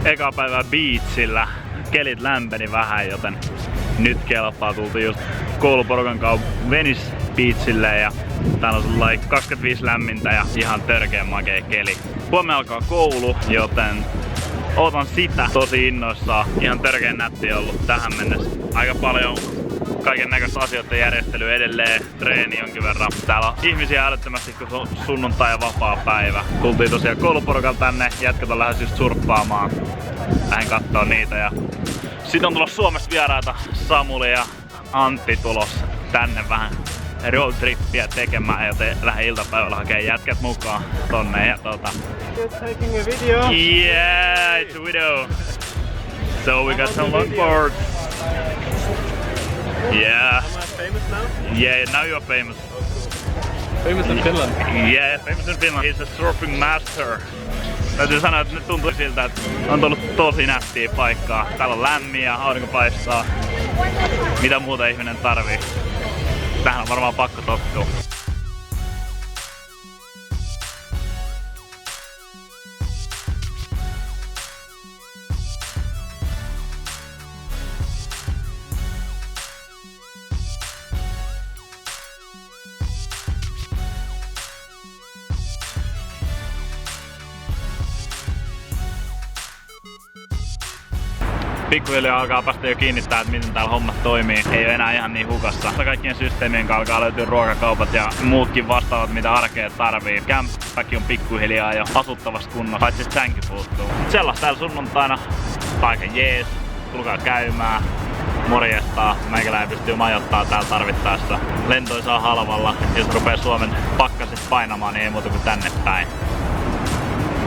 eka päivä beachillä. Kelit lämpeni vähän, joten nyt kelpaa. Tultiin just kouluporukan kanssa Venice Beachille ja täällä on sellainen 25 lämmintä ja ihan törkeen makea keli. Huomenna alkaa koulu, joten ootan sitä tosi innoissaan. Ihan törkeen nätti ollut tähän mennessä. Aika paljon kaiken näköistä asioiden järjestelyä edelleen, treeni jonkin verran. Täällä on ihmisiä älyttömästi, kun on sunnuntai ja vapaa päivä. Tultiin tosiaan kouluporukalla tänne, jätkät on lähes just surppaamaan. Lähden kattoo niitä ja sit on tulossa Suomesta vieraita, Samuli ja Antti tulossa tänne vähän roadtrippiä tekemään, joten lähden iltapäivällä hakemaan jätkät mukaan tonne ja You're taking a video? Yeah, it's a video. So we got some longboards. Yeah. Am I famous now? Yeah, now you're famous. Famous in Finland? Yeah, famous in Finland. He's a surfing master. Täytyy sanoa, että nyt tuntuu siltä, että on tullut tosi nättiä paikkaa. Täällä on lämmin ja aurinko paistaa. Mitä muuta ihminen tarvii? Tähän on varmaan pakko tottua. Pikkuhiljaa alkaa päästä jo kiinnittää, että miten täällä hommat toimii. Ei ole enää ihan niin hukassa. Kaikkien systeemien kanssa alkaa löytyä ruokakaupat ja muutkin vastaavat, mitä arkea tarvii. Kämppäkin on pikkuhiljaa jo asuttavassa kunnossa, paitsi sänky puuttuu. Sellaista täällä sunnuntaina. Aika jees. Tulkaa käymään. Morjestaa. Meikäläinen pystyy majoittaa täällä tarvittaessa. Lentoisaa halvalla. Jos rupee Suomen pakkaset painamaan, niin ei muuta kuin tänne päin.